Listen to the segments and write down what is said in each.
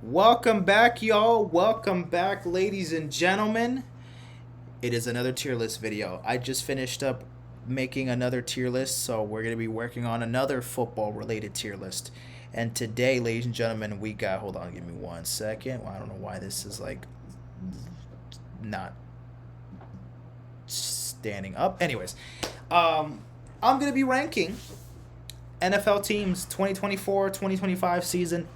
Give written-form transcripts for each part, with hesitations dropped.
Welcome back, y'all. Welcome back, ladies and gentlemen. It is another tier list video. I just finished up making another tier list, so we're going to be working on another football related tier list. And today, ladies and gentlemen, we got. Hold on, give me 1 second. I don't know why this is like not standing up. Anyways, I'm going to be ranking NFL teams 2024-2025 season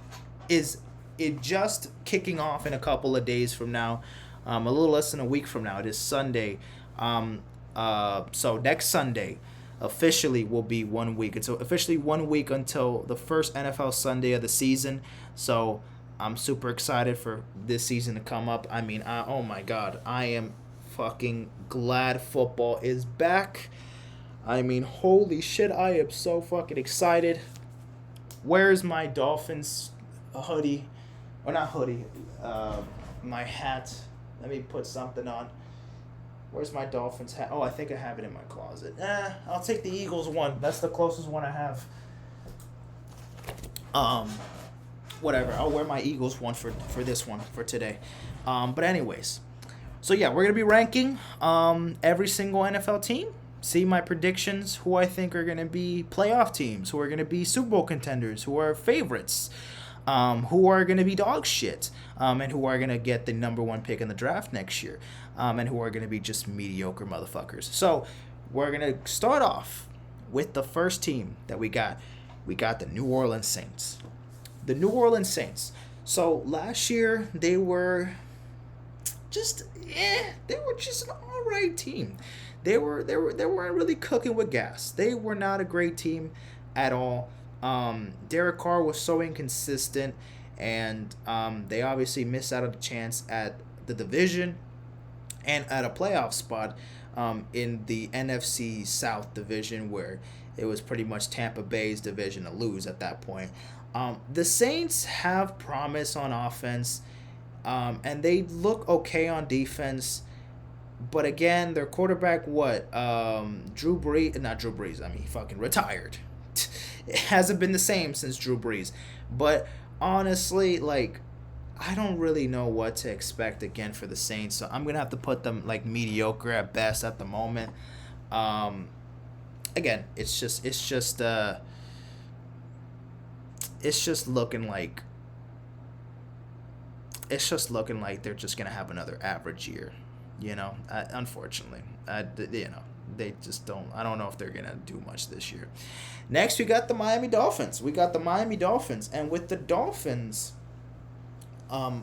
is it just kicking off in a couple of days from now, a little less than a week from now. It is Sunday. So next Sunday officially will be 1 week. It's officially 1 week until the first NFL Sunday of the season. So I'm super excited for this season to come up. I mean, oh my God, I am fucking glad football is back. I mean, holy shit, I am so fucking excited. Where's my Dolphins hoodie? Or not hoodie, my hat. Let me put something on. Where's my Dolphins hat? Oh, I think I have it in my closet. I'll take the Eagles one. That's the closest one I have. Um, Whatever. I'll wear my Eagles one for this one for today. But anyways, so yeah, we're gonna be ranking every single NFL team. See my predictions, who I think are gonna be playoff teams, who are gonna be Super Bowl contenders, who are favorites, who are going to be dog shit, and who are going to get the number one pick in the draft next year, and who are going to be just mediocre motherfuckers. So we're going to start off with the first team that we got. We got the New Orleans Saints. The New Orleans Saints. So last year they were just they were just an all right team. They weren't really cooking with gas. They were not a great team at all. Derek Carr was so inconsistent, and they obviously missed out on the chance at the division and at a playoff spot in the NFC South division, where it was pretty much Tampa Bay's division to lose at that point. The Saints have promise on offense, and they look okay on defense. But again, their quarterback, Drew Brees, not Drew Brees, I mean, he fucking retired. It hasn't been the same since Drew Brees. But honestly, like, I don't really know what to expect again for the Saints. So I'm going to have to put them, like, mediocre at best at the moment. Um, Again, it's just looking like they're just gonna have another average year, unfortunately. They just don't. I don't know if they're gonna do much this year. Next, we got the Miami Dolphins. And with the Dolphins,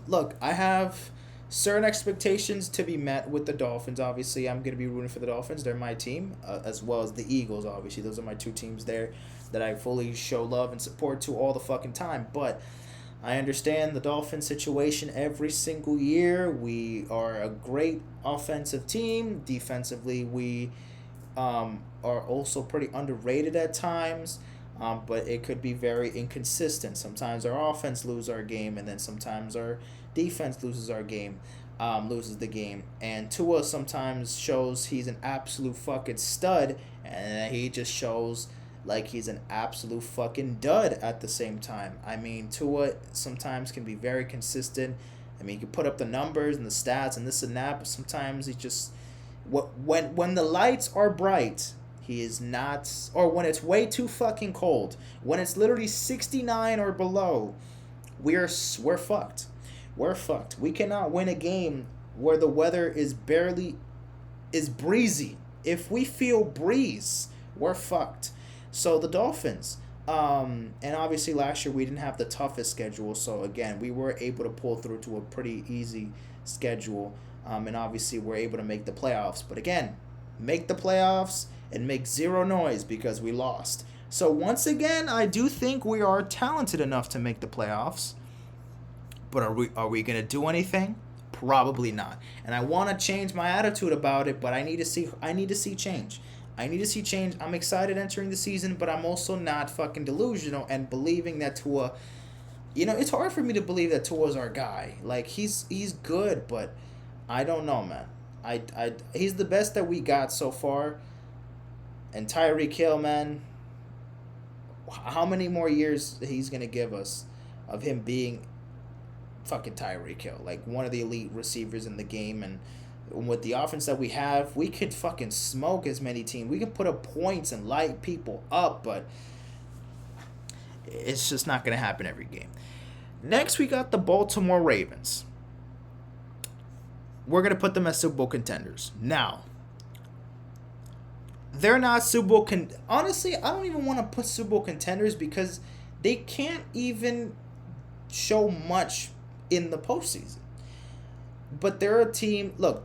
look, I have certain expectations to be met with the Dolphins. Obviously, I'm gonna be rooting for the Dolphins. They're my team, as well as the Eagles. Obviously, those are my two teams there that I fully show love and support to all the fucking time. But I understand the Dolphins situation every single year. We are a great offensive team. Defensively, we are also pretty underrated at times, but it could be very inconsistent. Sometimes our offense loses our game, and then sometimes our defense loses the game. And Tua sometimes shows he's an absolute fucking stud, and he just shows like he's an absolute fucking dud at the same time. I mean, Tua sometimes can be very consistent. I mean, he can put up the numbers and the stats and this and that, but sometimes he just when the lights are bright, he is not, or when it's way too fucking cold, when it's literally 69 or below, we're fucked. We're fucked. We cannot win a game where the weather is breezy. If we feel breeze, we're fucked. So the Dolphins, and obviously last year we didn't have the toughest schedule. So again, we were able to pull through to a pretty easy schedule, and obviously we're able to make the playoffs. But again, make the playoffs and make zero noise because we lost. So once again, I do think we are talented enough to make the playoffs. But are we gonna do anything? Probably not. And I want to change my attitude about it, but I need to see change. I need to see change. I'm excited entering the season, but I'm also not fucking delusional and believing that Tua. It's hard for me to believe that Tua's our guy. Like he's good, but I don't know, man. He's the best that we got so far. And Tyreek Hill, man, how many more years he's gonna give us of him being fucking Tyreek Hill, like one of the elite receivers in the game, and with the offense that we have, we could fucking smoke as many teams. We can put up points and light people up, but it's just not gonna happen every game. Next, we got the Baltimore Ravens. We're gonna put them as Super Bowl contenders. Now, they're not Super Bowl honestly, I don't even want to put Super Bowl contenders because they can't even show much in the postseason. But they're a team. Look,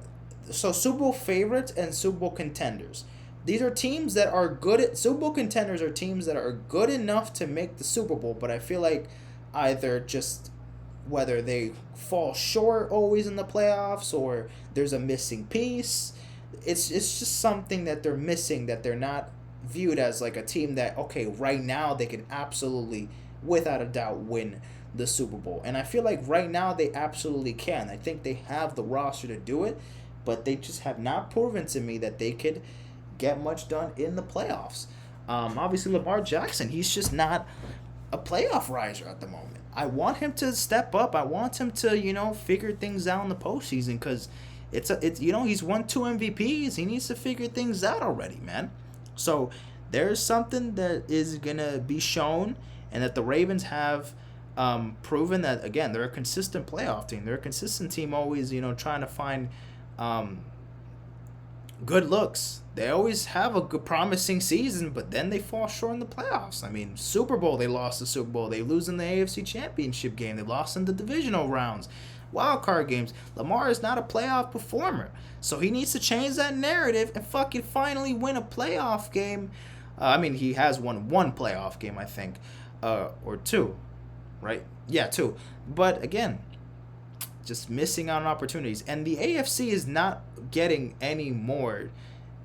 so Super Bowl favorites and Super Bowl contenders. These are teams that are good at Super Bowl contenders are teams that are good enough to make the Super Bowl, but I feel like either just whether they fall short always in the playoffs or there's a missing piece. It's just something that they're missing, that they're not viewed as like a team that, okay, right now they can absolutely, without a doubt, win the Super Bowl. And I feel like right now they absolutely can. I think they have the roster to do it, but they just have not proven to me that they could get much done in the playoffs. Obviously, Lamar Jackson, he's just not a playoff riser at the moment. I want him to step up. I want him to, figure things out in the postseason because it's he's won 2 MVPs. He needs to figure things out already, man. So there's something that is gonna be shown, and that the Ravens have proven that, again, they're a consistent playoff team. They're a consistent team, always trying to find good looks. They always have a good, promising season, but then they fall short in the playoffs. I mean, Super Bowl, they lost the Super Bowl. They lose in the AFC Championship game. They lost in the divisional rounds. Wild card games. Lamar is not a playoff performer, so he needs to change that narrative and fucking finally win a playoff game. He has won one playoff game, I think, or two, right? Yeah, two. But again, just missing out on opportunities, and the AFC is not getting any more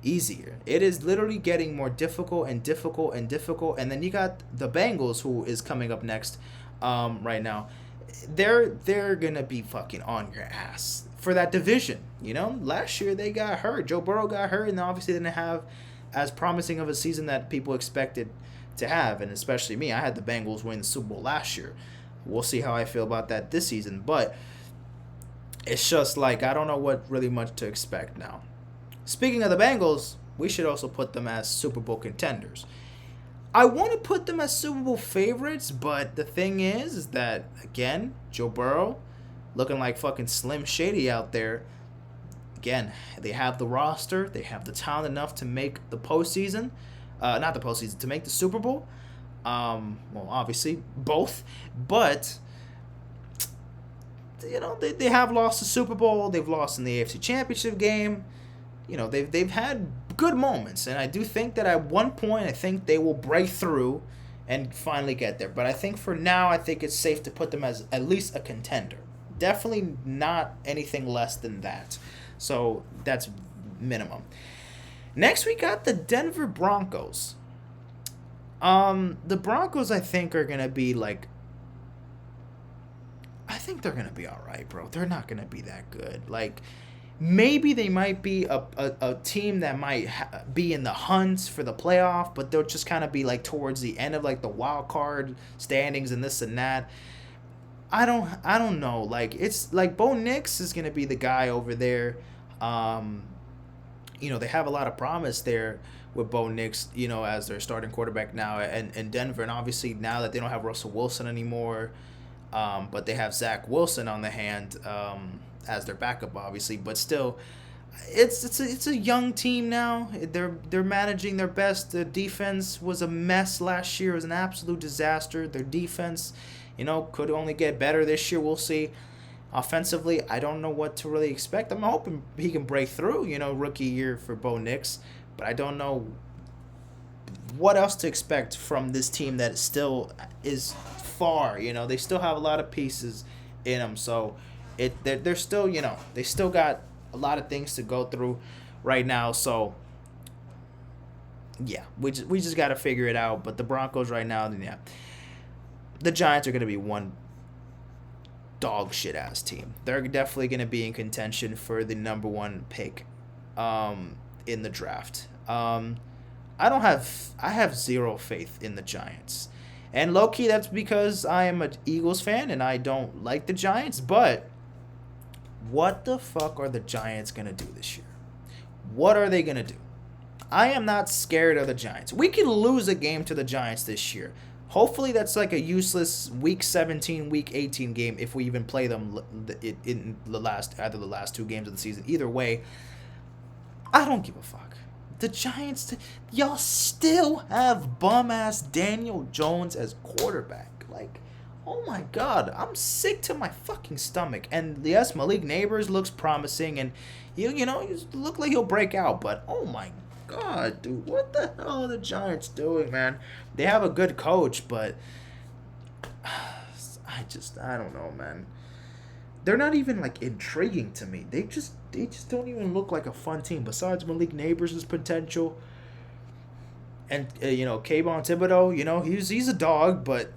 easier. It is literally getting more difficult and difficult and difficult. And then you got the Bengals, who is coming up next, right now. They're gonna be fucking on your ass for that division. Last year they got hurt. Joe Burrow got hurt, and obviously didn't have as promising of a season that people expected to have, and especially me. I had the Bengals win the Super Bowl last year. We'll see how I feel about that this season, but it's just like I don't know what really much to expect now. Speaking of the Bengals, we should also put them as Super Bowl contenders. I want to put them as Super Bowl favorites, but the thing is that, again, Joe Burrow looking like fucking Slim Shady out there. Again, they have the roster. They have the talent enough to make the postseason. Not the postseason, to make the Super Bowl. Well, obviously, both. But, they have lost the Super Bowl. They've lost in the AFC Championship game. They've had good moments, and I do think that at one point, I think they will break through and finally get there. But I think for now, I think it's safe to put them as at least a contender. Definitely not anything less than that. So that's minimum. Next, we got the Denver Broncos. The Broncos, I think, are gonna be like. I think they're gonna be all right, bro. They're not gonna be that good. Like, maybe they might be a team that might be in the hunts for the playoff, but they'll just kind of be like towards the end of like the wild card standings and this and that. I don't know. Like, it's like Bo Nix is gonna be the guy over there. They have a lot of promise there with Bo Nix, as their starting quarterback now in Denver, and obviously now that they don't have Russell Wilson anymore, but they have Zach Wilson on the hand. As their backup, obviously, but still, it's a young team now. They're managing their best. The defense was a mess last year. It was an absolute disaster. Their defense, could only get better this year. We'll see. Offensively, I don't know what to really expect. I'm hoping he can break through. Rookie year for Bo Nix, but I don't know what else to expect from this team that still is far. They still have a lot of pieces in them, so. They're still, they still got a lot of things to go through right now. So, yeah, we just got to figure it out. But the Broncos right now, yeah, the Giants are going to be one dog shit ass team. They're definitely going to be in contention for the number one pick in the draft. I have zero faith in the Giants. And low-key, that's because I am an Eagles fan and I don't like the Giants. But what the fuck are the Giants going to do this year? What are they going to do? I am not scared of the Giants. We can lose a game to the Giants this year. Hopefully that's like a useless week 17, week 18 game if we even play them in the last two games of the season. Either way, I don't give a fuck. The Giants, y'all still have bum-ass Daniel Jones as quarterback. Like, oh my God, I'm sick to my fucking stomach. And yes, Malik Neighbors looks promising, and you look like he'll break out. But oh my God, dude, what the hell are the Giants doing, man? They have a good coach, but I don't know, man. They're not even like intriguing to me. They just don't even look like a fun team. Besides Malik Neighbors' potential, and Kayvon Thibodeaux, he's a dog, but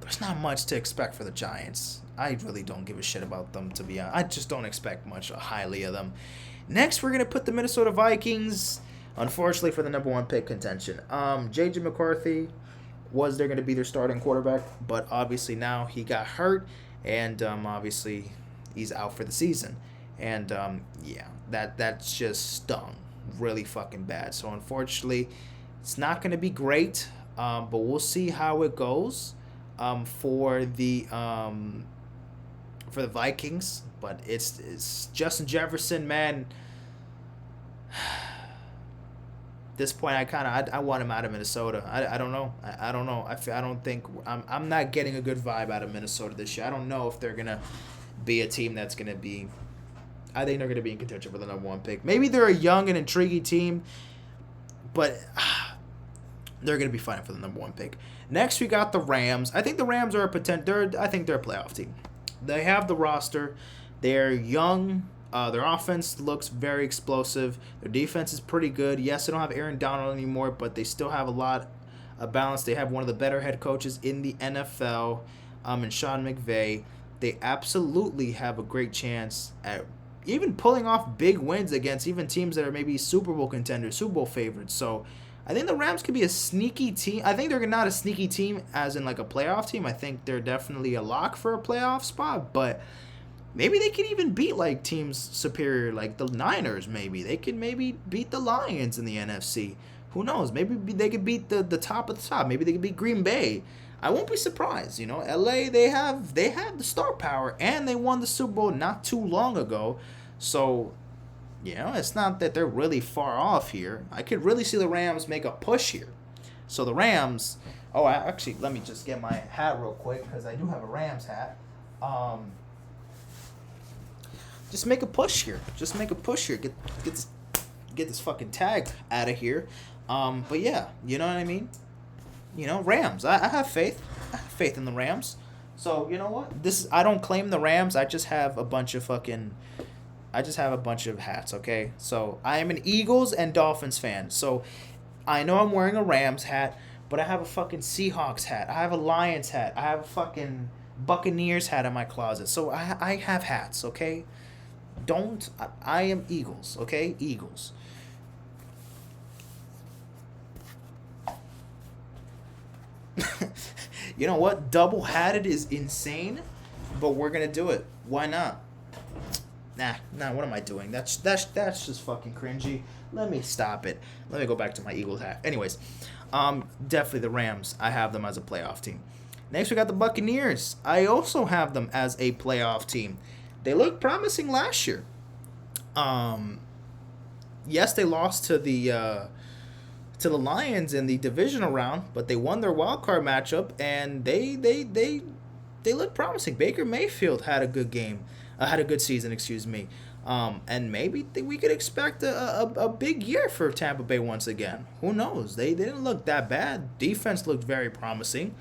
there's not much to expect for the Giants. I really don't give a shit about them, to be honest. I just don't expect much highly of them. Next, we're gonna put the Minnesota Vikings, unfortunately, for the number one pick contention. J.J. McCarthy was there gonna be their starting quarterback, but obviously now he got hurt. And obviously, he's out for the season. And, that's just stung really fucking bad. So, unfortunately, it's not going to be great. But we'll see how it goes for the Vikings. But it's Justin Jefferson, man. This point, I want him out of Minnesota. I don't know. I don't know. I don't think I'm not getting a good vibe out of Minnesota this year. I don't know if they're gonna be a team that's gonna be. I think they're gonna be in contention for the number one pick. Maybe they're a young and intriguing team, but they're gonna be fighting for the number one pick. Next, we got the Rams. I think the Rams are I think they're a playoff team. They have the roster. They're young. Their offense looks very explosive. Their defense is pretty good. Yes, they don't have Aaron Donald anymore, but they still have a lot of balance. They have one of the better head coaches in the NFL, in Sean McVay. They absolutely have a great chance at even pulling off big wins against even teams that are maybe Super Bowl contenders, Super Bowl favorites. So I think the Rams could be a sneaky team. I think they're not a sneaky team as in like a playoff team. I think they're definitely a lock for a playoff spot, but maybe they can even beat like teams superior like the Niners. Maybe they can maybe beat the Lions in the NFC. Who knows? Maybe they could beat the top of the top. Maybe they could beat Green Bay. I won't be surprised. LA, they have the star power, and they won the Super Bowl not too long ago. So, it's not that they're really far off here. I could really see the Rams make a push here. So the Rams. Oh, actually, let me just get my hat real quick because I do have a Rams hat. Just make a push here. Get this fucking tag out of here. But yeah, you know what I mean? Rams. I have faith. I have faith in the Rams. So, you know what? I don't claim the Rams. I just have a bunch of hats, okay? So, I am an Eagles and Dolphins fan. So, I know I'm wearing a Rams hat, but I have a fucking Seahawks hat. I have a Lions hat. I have a fucking Buccaneers hat in my closet. So, I have hats, okay? I am Eagles, okay? Eagles. You know what? Double-hatted is insane, but we're going to do it. Why not? Nah, what am I doing? That's just fucking cringy. Let me stop it. Let me go back to my Eagles hat. Anyways, definitely the Rams. I have them as a playoff team. Next, we got the Buccaneers. I also have them as a playoff team. They looked promising last year. Yes, they lost to the Lions in the divisional round, but they won their wild card matchup, and they looked promising. Baker Mayfield had a good game, had a good season, excuse me. And maybe we could expect a big year for Tampa Bay once again. Who knows? They didn't look that bad. Defense looked very promising.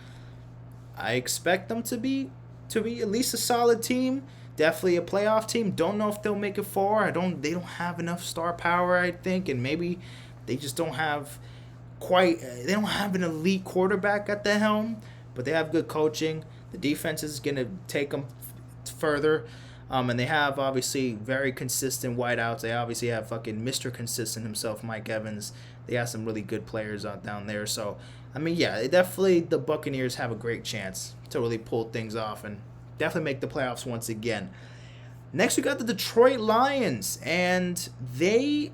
I expect them to be at least a solid team. Definitely a playoff team. Don't know if they'll make it far. They don't have enough star power, I think, and maybe they just don't have they don't have an elite quarterback at the helm, but they have good coaching. The defense is going to take them further. And they have, obviously, very consistent wideouts. They obviously have fucking Mr. Consistent himself, Mike Evans. They have some really good players down there. So I mean, yeah, definitely the Buccaneers have a great chance to really pull things off and definitely make the playoffs once again. Next, we got the Detroit Lions, and they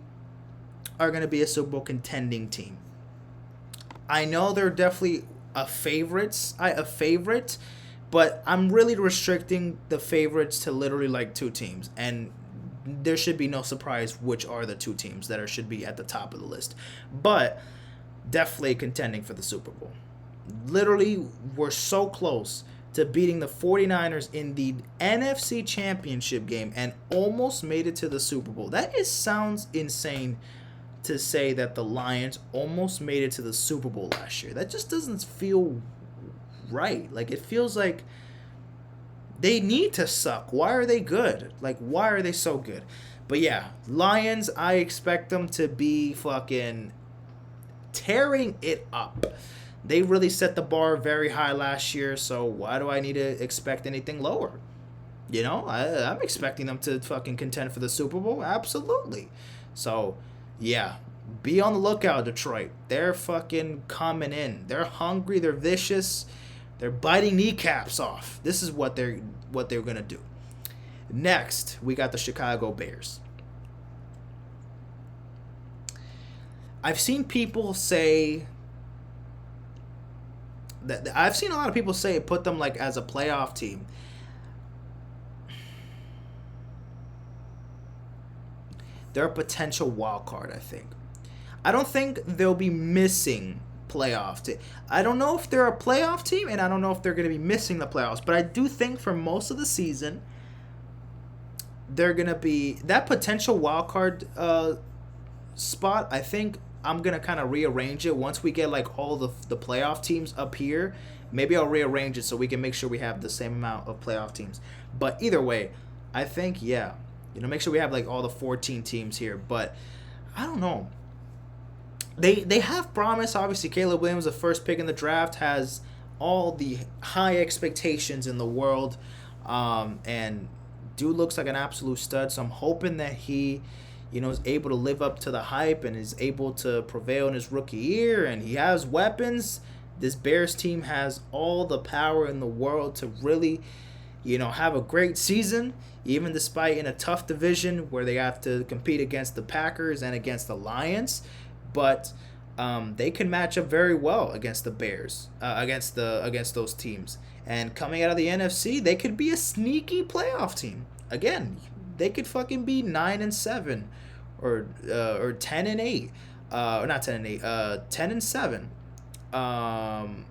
are going to be a Super Bowl contending team. I know they're definitely a favorite, but I'm really restricting the favorites to literally like two teams, and there should be no surprise which are the two teams that should be at the top of the list. But definitely contending for the Super Bowl. Literally, we're so close to beating the 49ers in the NFC Championship game and almost made it to the Super Bowl. Sounds insane to say that the Lions almost made it to the Super Bowl last year. That just doesn't feel right. Like, it feels like they need to suck. Why are they good? Like, why are they so good? But yeah, Lions, I expect them to be fucking tearing it up. They really set the bar very high last year, so why do I need to expect anything lower? You know, I'm expecting them to fucking contend for the Super Bowl. Absolutely. So, yeah, be on the lookout, Detroit. They're fucking coming in. They're hungry. They're vicious. They're biting kneecaps off. This is what they're gonna do. Next, we got the Chicago Bears. I've seen people say that I've seen a lot of people say put them like as a playoff team. They're a potential wild card, I think. I don't think they'll be missing playoff team. I don't know if they're a playoff team, and I don't know if they're going to be missing the playoffs. But I do think for most of the season, they're going to be that potential wild card spot. I think I'm going to kind of rearrange it once we get like all the playoff teams up here. Maybe I'll rearrange it so we can make sure we have the same amount of playoff teams. But either way, I think, yeah, make sure we have like all the 14 teams here. But I don't know. They have promise. Obviously, Caleb Williams, the first pick in the draft, has all the high expectations in the world. And dude looks like an absolute stud. So I'm hoping that he, is able to live up to the hype and is able to prevail in his rookie year. And he has weapons. This Bears team has all the power in the world to really, have a great season, even despite in a tough division where they have to compete against the Packers and against the Lions. But they can match up very well against the Bears, against those teams. And coming out of the NFC, they could be a sneaky playoff team. Again, they could fucking be 9-7, or 10-8, or not 10-8, 10-7.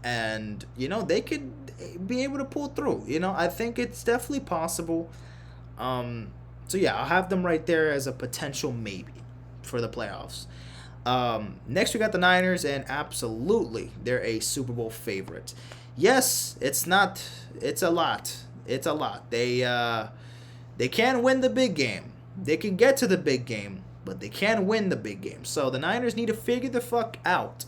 And they could be able to pull through. I think it's definitely possible. So yeah, I'll have them right there as a potential maybe for the playoffs. Next we got the Niners, and absolutely they're a Super Bowl favorite. Yes, it's a lot. They can't win the big game. They can get to the big game, but they can't win the big game. So the Niners need to figure the fuck out,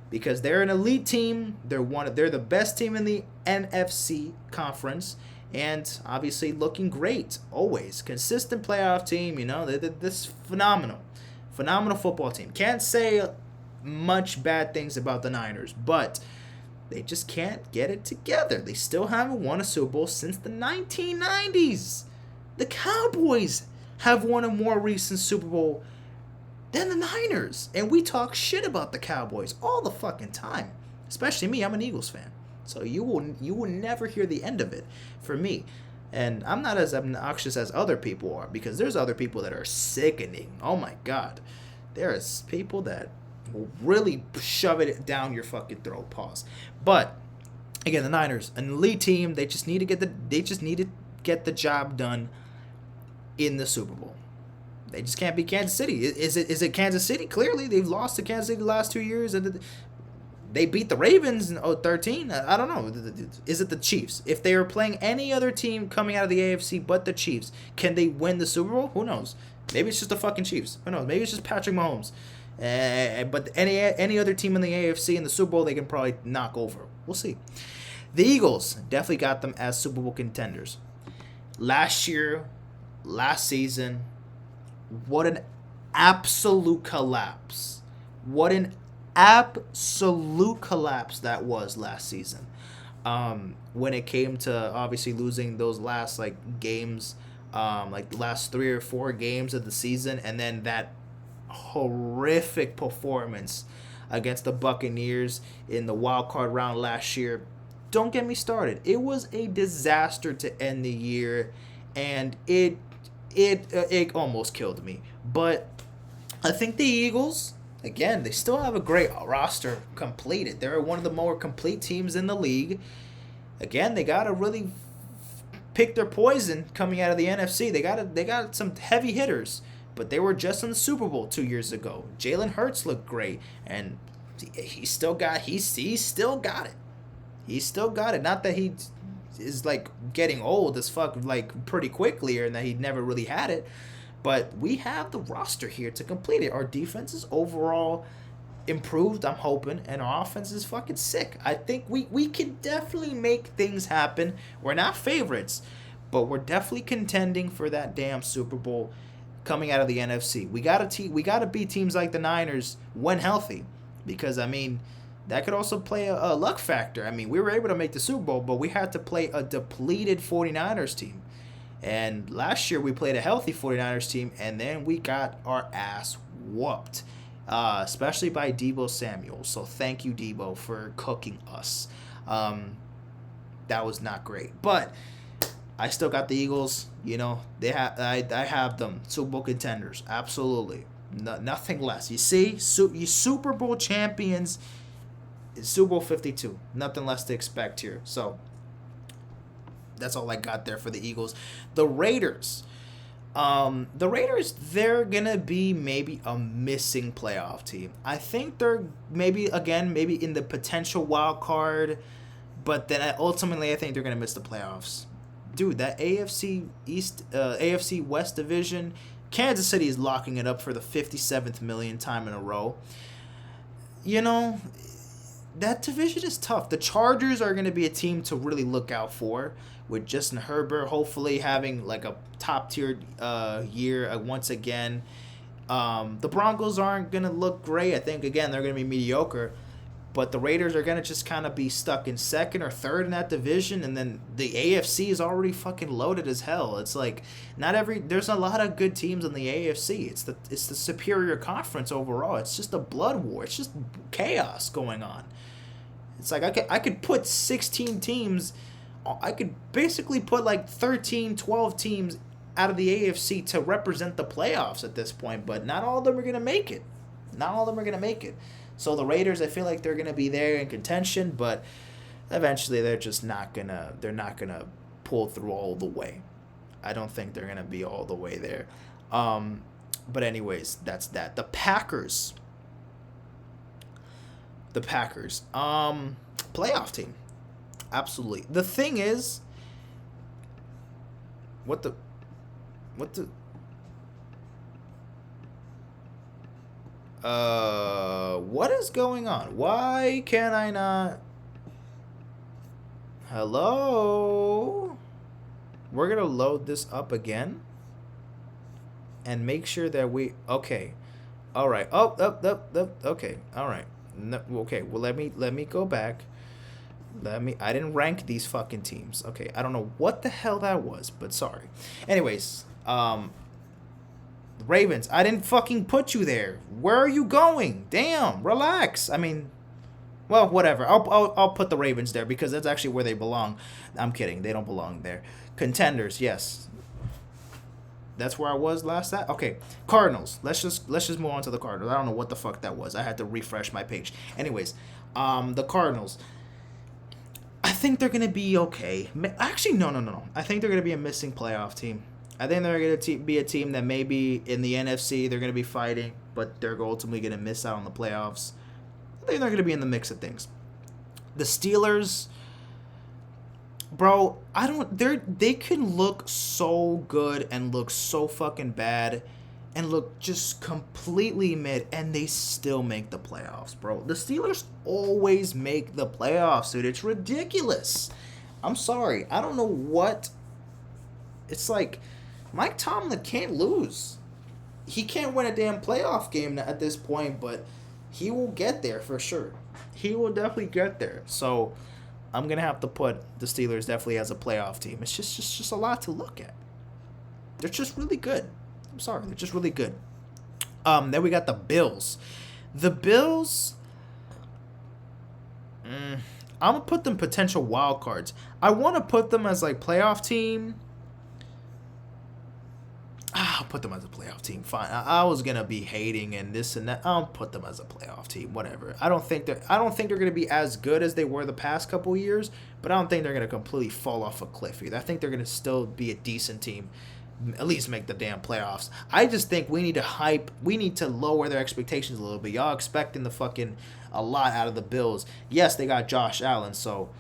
because they're an elite team. They're the best team in the NFC conference, and obviously looking great always. Consistent playoff team. They're this phenomenal football team. Can't say much bad things about the Niners, but they just can't get it together. They still haven't won a Super Bowl since the 1990s. The Cowboys have won a more recent Super Bowl than the Niners, and we talk shit about the Cowboys all the fucking time. Especially me, I'm an Eagles fan. So you will never hear the end of it for me. And I'm not as obnoxious as other people are, because there's other people that are sickening. Oh my God. There's people that will really shove it down your fucking throat. Pause. But again, the Niners, an elite team. They just need to get the job done in the Super Bowl. They just can't beat Kansas City. Is it Kansas City? Clearly, they've lost to Kansas City the last 2 years, and they beat the Ravens in 2013. I don't know. Is it the Chiefs? If they were playing any other team coming out of the AFC but the Chiefs, can they win the Super Bowl? Who knows? Maybe it's just the fucking Chiefs. Who knows? Maybe it's just Patrick Mahomes. But any other team in the AFC in the Super Bowl, they can probably knock over. We'll see. The Eagles, definitely got them as Super Bowl contenders. Last season, what an absolute collapse. What an absolute collapse that was last season. When it came to obviously losing those last like games, like the last 3 or 4 games of the season, and then that horrific performance against the Buccaneers in the wild card round last year. Don't get me started. It was a disaster to end the year, and it almost killed me. But I think the Eagles, again, they still have a great roster completed. They're one of the more complete teams in the league. Again, they gotta really pick their poison coming out of the NFC. They got some heavy hitters, but they were just in the Super Bowl 2 years ago. Jalen Hurts looked great, and he still got it. He still got it. Not that he is like getting old as fuck like pretty quickly, or that he never really had it. But we have the roster here to complete it. Our defense is overall improved, I'm hoping, and our offense is fucking sick. I think we can definitely make things happen. We're not favorites, but we're definitely contending for that damn Super Bowl coming out of the NFC. We gotta beat teams like the Niners when healthy, because I mean that could also play a luck factor. I mean, we were able to make the Super Bowl, but we had to play a depleted 49ers team. And last year we played a healthy 49ers team, and then we got our ass whooped, especially by Deebo Samuel. So thank you, Deebo, for cooking us. That was not great. But I still got the Eagles. You know, I have them. Super Bowl contenders. Absolutely. Nothing less. You see? You Super Bowl champions. Super Bowl 52. Nothing less to expect here. So that's all I got there for the Eagles. The Raiders. They're going to be maybe a missing playoff team. I think they're maybe in the potential wild card, but then ultimately I think they're going to miss the playoffs. Dude, that AFC West division, Kansas City is locking it up for the 57th millionth time in a row. You know, that division is tough. The Chargers are going to be a team to really look out for, with Justin Herbert hopefully having like a top tier year once again. The Broncos aren't going to look great. I think, again, they're going to be mediocre. But the Raiders are going to just kind of be stuck in second or third in that division. And then the AFC is already fucking loaded as hell. It's like there's a lot of good teams in the AFC. It's the superior conference overall. It's just a blood war. It's just chaos going on. It's like I could put 16 teams. I could basically put like 13, 12 teams out of the AFC to represent the playoffs at this point. But not all of them are going to make it. So the Raiders, I feel like they're gonna be there in contention, but eventually they're not gonna pull through all the way. I don't think they're gonna be all the way there. But anyways, that's that. The Packers. Playoff team. Absolutely. The thing is, what is going on? Why can I not? Hello? We're gonna load this up again and make sure that okay. All right. Okay. All right. No, okay. Well, let me go back. I didn't rank these fucking teams. Okay. I don't know what the hell that was, but sorry. Anyways, Ravens, I didn't fucking put you there. Where are you going? Damn, relax. I mean, well, whatever. I'll put the Ravens there because that's actually where they belong. I'm kidding. They don't belong there. Contenders, yes. That's where I was last at. Okay, Cardinals. Let's just move on to the Cardinals. I don't know what the fuck that was. I had to refresh my page. Anyways, the Cardinals. I think they're gonna be okay. Actually, no. I think they're gonna be a missing playoff team. I think they're going to be a team that maybe in the NFC they're going to be fighting, but they're ultimately going to miss out on the playoffs. I think they're going to be in the mix of things. The Steelers, bro, they can look so good and look so fucking bad and look just completely mid, and they still make the playoffs, bro. The Steelers always make the playoffs, dude. It's ridiculous. I'm sorry. I don't know what. It's like Mike Tomlin can't lose. He can't win a damn playoff game at this point, but he will get there for sure. He will definitely get there. So I'm gonna have to put the Steelers definitely as a playoff team. It's just a lot to look at. They're just really good. I'm sorry, they're just really good. Then we got the Bills. The Bills. I'm gonna put them potential wild cards. I want to put them as like playoff team. I'll put them as a playoff team. Fine. I was gonna be hating and this and that. I'll put them as a playoff team. Whatever. I don't think they're gonna be as good as they were the past couple years, but I don't think they're gonna completely fall off a cliff either. I think they're gonna still be a decent team. At least make the damn playoffs. I just think we need to lower their expectations a little bit. Y'all expecting the fucking a lot out of the Bills. Yes, they got Josh Allen, so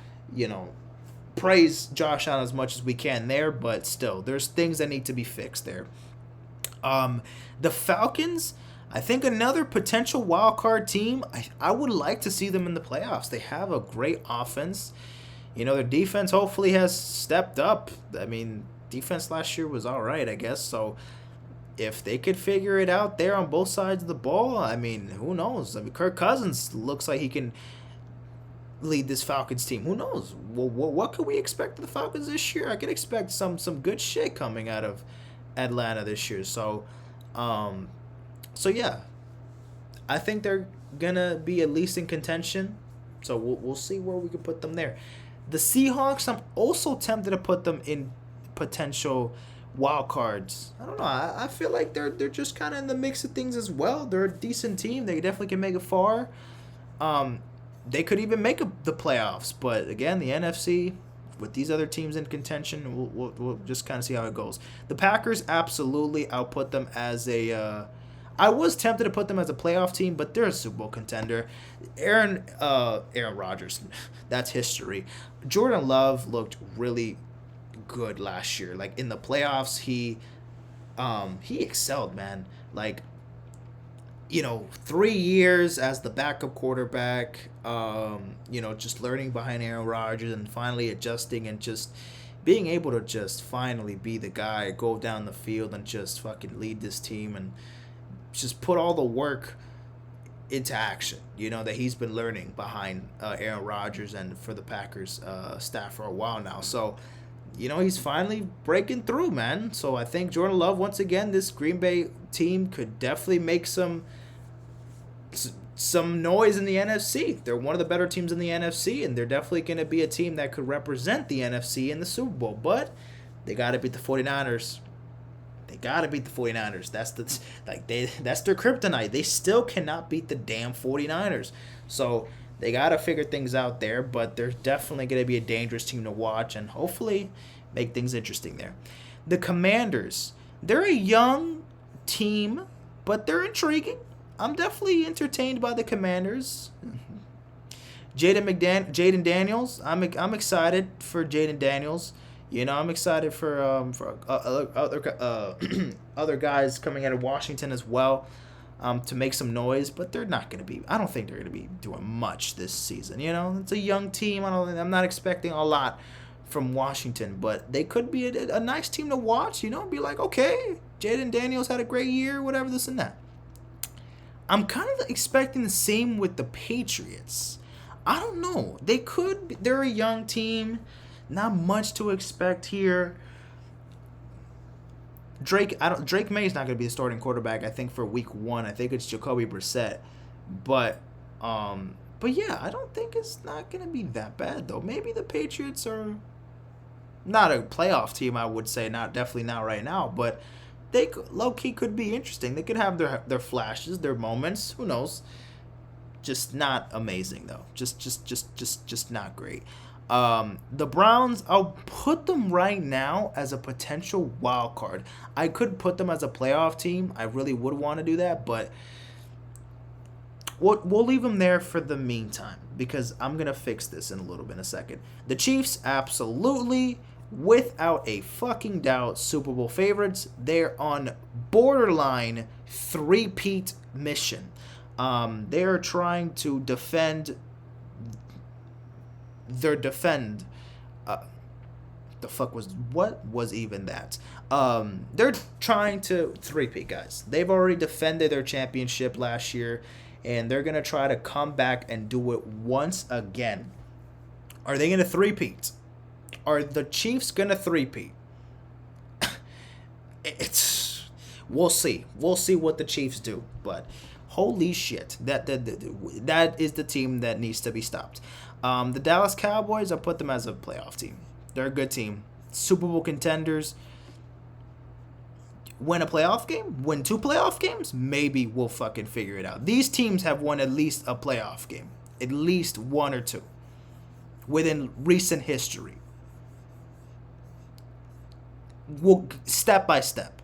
praise Josh Allen as much as we can there, but still, there's things that need to be fixed there. The Falcons, I think another potential wild card team. I would like to see them in the playoffs. They have a great offense. Their defense hopefully has stepped up. I mean, defense last year was all right, I guess. So if they could figure it out there on both sides of the ball, I mean, who knows? I mean, Kirk Cousins looks like he can lead this Falcons team. Who knows? What can we expect of the Falcons this year? I could expect some good shit coming out of Atlanta this year. So yeah, I think they're gonna be at least in contention. So we'll see where we can put them there. The Seahawks, I'm also tempted to put them in potential wild cards. I don't know. I feel like they're just kind of in the mix of things as well. They're a decent team. They definitely can make it far. They could even make the playoffs. But again, the NFC with these other teams in contention, we'll just kind of see how it goes. The Packers, absolutely, I'll put them as a. I was tempted to put them as a playoff team, but they're a Super Bowl contender. Aaron Rodgers, that's history. Jordan Love looked really good last year. Like in the playoffs, he excelled, man. Like 3 years as the backup quarterback, just learning behind Aaron Rodgers and finally adjusting and just being able to just finally be the guy, go down the field and just fucking lead this team and just put all the work into action, that he's been learning behind Aaron Rodgers and for the Packers staff for a while now. So he's finally breaking through, man. So I think Jordan Love, once again, this Green Bay team could definitely make some noise in the NFC. They're one of the better teams in the NFC, and they're definitely going to be a team that could represent the NFC in the Super Bowl. But they got to beat the 49ers. They got to beat the 49ers. That's their kryptonite. They still cannot beat the damn 49ers. So they got to figure things out there, but they're definitely going to be a dangerous team to watch and hopefully make things interesting there. The Commanders, they're a young team, but they're intriguing. I'm definitely entertained by the Commanders. Jaden Daniels, I'm excited for Jaden Daniels. I'm excited for other guys coming out of Washington as well. To make some noise, but they're not going to be. I don't think they're going to be doing much this season. It's a young team. I'm not expecting a lot from Washington, but they could be a nice team to watch. Be like, okay, Jaden Daniels had a great year, whatever, this and that. I'm kind of expecting the same with the Patriots. I don't know. They're a young team. Not much to expect here. Drake May is not going to be the starting quarterback. I think for Week 1, I think it's Jacoby Brissett. But yeah, I don't think it's not going to be that bad though. Maybe the Patriots are not a playoff team. I would say definitely not right now. But they low key could be interesting. They could have their flashes, their moments. Who knows? Just not amazing though. Just not great. The Browns, I'll put them right now as a potential wild card. I could put them as a playoff team. I really would want to do that, but we'll leave them there for the meantime because I'm going to fix this in a second. The Chiefs, absolutely, without a fucking doubt, Super Bowl favorites. They're on borderline three-peat mission. They're trying to defend what was even that? They're trying to three-peat, guys. They've already defended their championship last year and they're gonna try to come back and do it once again. Are they gonna three-peat? Are the Chiefs gonna three-peat? We'll see. We'll see what the Chiefs do, but holy shit, that is the team that needs to be stopped. The Dallas Cowboys, I put them as a playoff team. They're a good team, Super Bowl contenders. Win a playoff game, win 2 playoff games, maybe we'll fucking figure it out. These teams have won at least a playoff game, at least 1 or 2, within recent history. We'll step by step.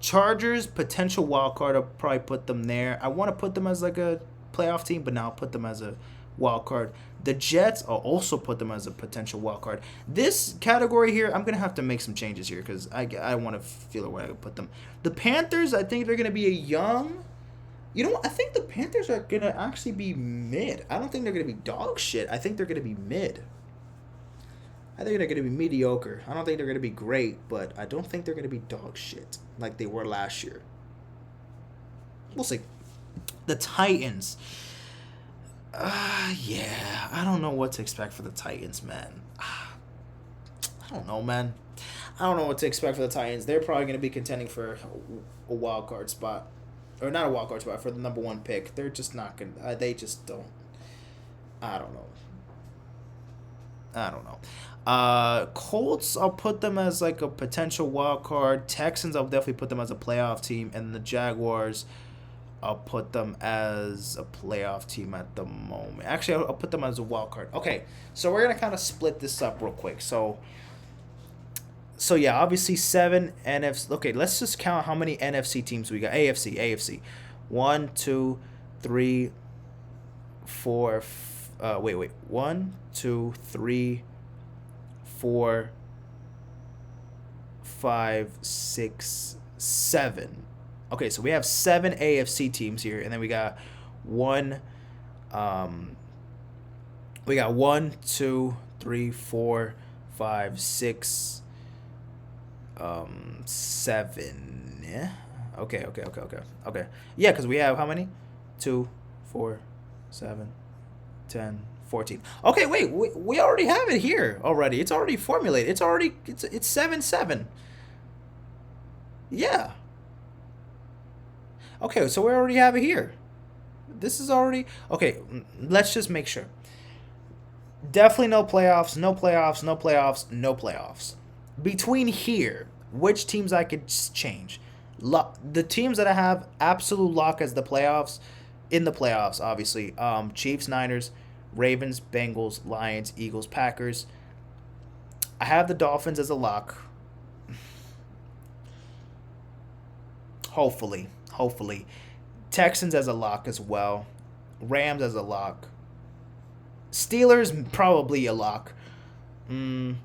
Chargers, potential wild card. I'll probably put them there. I want to put them as like a playoff team, but now I'll put them as a wild card. The Jets, I'll also put them as a potential wild card. This category here, I'm going to have to make some changes here because I want to feel where I can put them. The Panthers, I think they're going to be a young... You know what? I think the Panthers are going to actually be mid. I don't think they're going to be dog shit. I think they're going to be mid. I think they're going to be mediocre. I don't think they're going to be great, but I don't think they're going to be dog shit like they were last year. We'll see. The Titans. Yeah. I don't know what to expect for the Titans, man. I don't know, man. I don't know what to expect for the Titans. They're probably going to be contending for a wild card spot. Or not a wild card spot, for the number 1 pick. They're just not going to... They just don't... I don't know. Colts, I'll put them as like a potential wild card. Texans, I'll definitely put them as a playoff team. And the Jaguars, I'll put them as a playoff team at the moment. Actually, I'll put them as a wild card. Okay, so we're going to kind of split this up real quick. So yeah, obviously 7 NFC. Okay, let's just count how many NFC teams we got. AFC. 1, 2, 3, 4, 1, 2, 3, 4, 5, 6, 7. Okay, so we have 7 AFC teams here, and then we got 1, 2, 3, 4, 5, 6, 7. Yeah. Okay. Yeah, because we have how many? 2, 4, 7, 10, 14. Okay, wait, we already have it here already. It's already formulated. It's 7-7. Yeah. Okay, so we already have it here. This is already... Okay, let's just make sure. Definitely no playoffs. Between here, which teams I could change? The teams that I have absolute lock as the playoffs, in the playoffs, obviously. Chiefs, Niners, Ravens, Bengals, Lions, Eagles, Packers. I have the Dolphins as a lock. Hopefully. Texans as a lock as well. Rams as a lock. Steelers, probably a lock. Within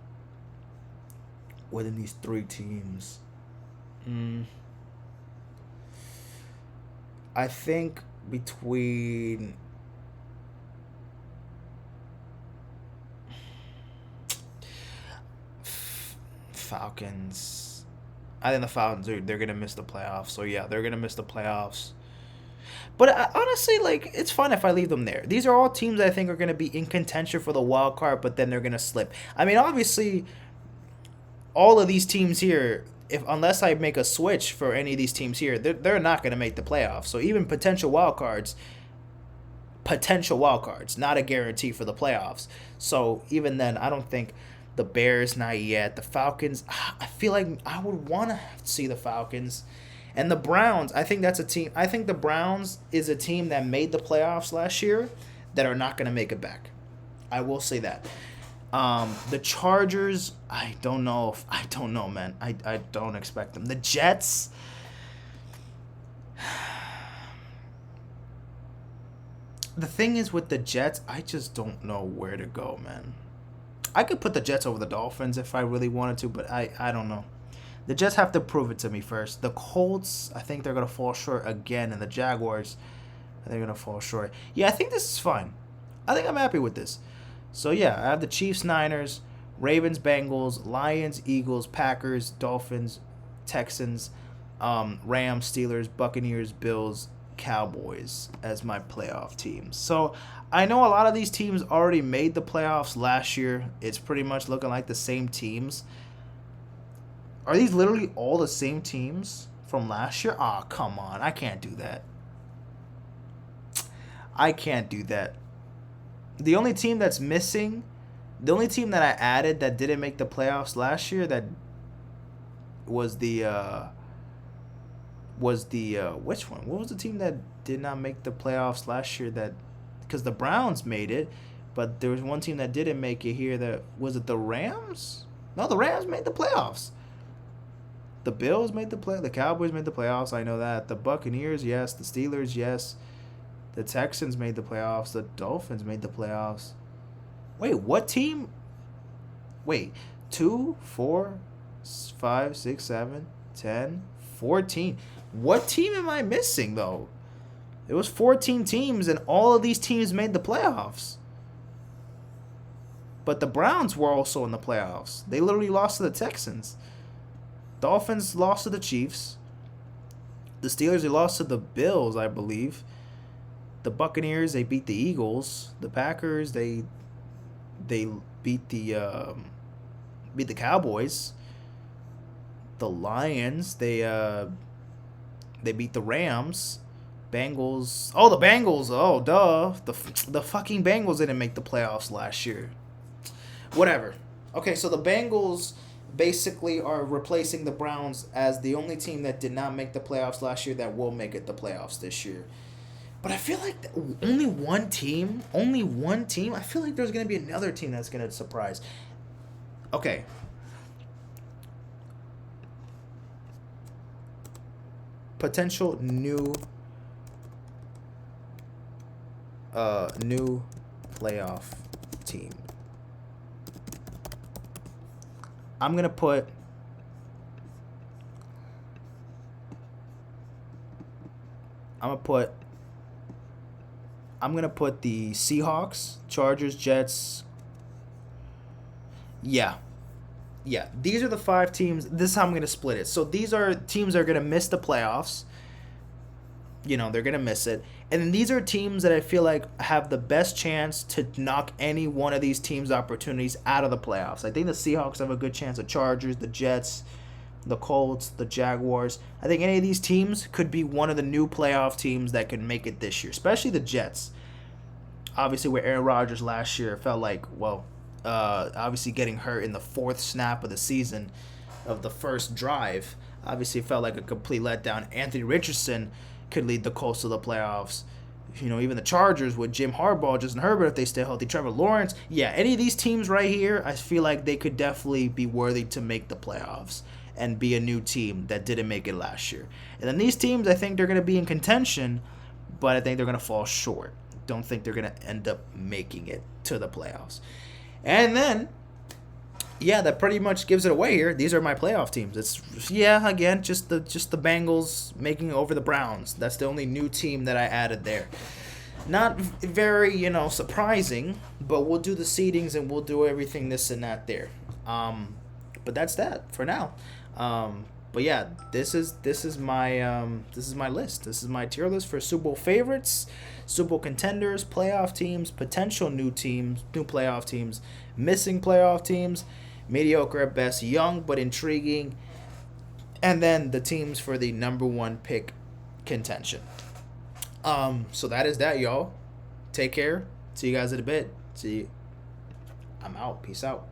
these 3 teams. I think between... Falcons. I think the Falcons, they're going to miss the playoffs. So, yeah, they're going to miss the playoffs. But honestly, like, it's fine if I leave them there. These are all teams that I think are going to be in contention for the wild card, but then they're going to slip. I mean, obviously, all of these teams here, unless I make a switch for any of these teams here, they're not going to make the playoffs. So even potential wild cards, not a guarantee for the playoffs. So even then, I don't think the Bears, not yet. The Falcons, I feel like I would want to see the Falcons. And the Browns, I think that's a team. I think the Browns is a team that made the playoffs last year that are not going to make it back. I will say that. The Chargers, I don't know, man. I don't expect them. The Jets, the thing is with the Jets, I just don't know where to go, man. I could put the Jets over the Dolphins if I really wanted to, but I don't know. The Jets have to prove it to me first. The Colts, I think they're going to fall short again. And the Jaguars, they're going to fall short. Yeah, I think this is fine. I think I'm happy with this. So, yeah, I have the Chiefs, Niners, Ravens, Bengals, Lions, Eagles, Packers, Dolphins, Texans, Rams, Steelers, Buccaneers, Bills, Cowboys as my playoff teams. So I know a lot of these teams already made the playoffs last year. It's pretty much looking like the same teams. Are these literally all the same teams from last year? Aw, come on. I can't do that. I can't do that. The only team that's missing, the only team that I added that didn't make the playoffs last year that was the which one? What was the team that did not make the playoffs last year? That because the Browns made it, but there was one team that didn't make it here. That was it. The Rams? No, the Rams made the playoffs. The Bills made the play. The Cowboys made the playoffs. I know that. The Buccaneers, yes. The Steelers, yes. The Texans made the playoffs. The Dolphins made the playoffs. Wait, what team? Wait, 2, 4, 5, 6, 7, 10, 14. What team am I missing, though? It was 14 teams, and all of these teams made the playoffs. But the Browns were also in the playoffs. They literally lost to the Texans. Dolphins lost to the Chiefs. The Steelers, they lost to the Bills, I believe. The Buccaneers, they beat the Eagles. The Packers, they beat the Cowboys. The Lions, they beat the Rams. Bengals. Oh, the Bengals. Oh, duh. The fucking Bengals didn't make the playoffs last year. Whatever. Okay, so the Bengals basically are replacing the Browns as the only team that did not make the playoffs last year that will make it the playoffs this year. But I feel like only one team, I feel like there's going to be another team that's going to surprise. Okay. Potential new playoff team. I'm going to put the Seahawks, Chargers, Jets. Yeah. These are the 5 teams. This is how I'm going to split it. So these are teams that are going to miss the playoffs. They're going to miss it. And then these are teams that I feel like have the best chance to knock any one of these teams' opportunities out of the playoffs. I think the Seahawks have a good chance. The Chargers, the Jets, the Colts, the Jaguars. I think any of these teams could be one of the new playoff teams that could make it this year, especially the Jets. Obviously, with Aaron Rodgers last year, it felt like, obviously getting hurt in the 4th snap of the season of the first drive, obviously it felt like a complete letdown. Anthony Richardson could lead the Colts to the playoffs. Even the Chargers with Jim Harbaugh, Justin Herbert, if they stay healthy, Trevor Lawrence. Yeah, any of these teams right here, I feel like they could definitely be worthy to make the playoffs and be a new team that didn't make it last year. And then these teams, I think they're going to be in contention, but I think they're going to fall short. Don't think they're going to end up making it to the playoffs. And then, that pretty much gives it away here. These are my playoff teams. It's, again, just the Bengals making over the Browns. That's the only new team that I added there. Not very, surprising, but we'll do the seedings and we'll do everything this and that there. But that's that for now. But yeah, this is my list. This is my tier list for Super Bowl favorites, Super Bowl contenders, playoff teams, potential new teams, new playoff teams, missing playoff teams, mediocre at best, young but intriguing, and then the teams for the number 1 pick contention. So that is that, y'all. Take care. See you guys in a bit. I'm out. Peace out.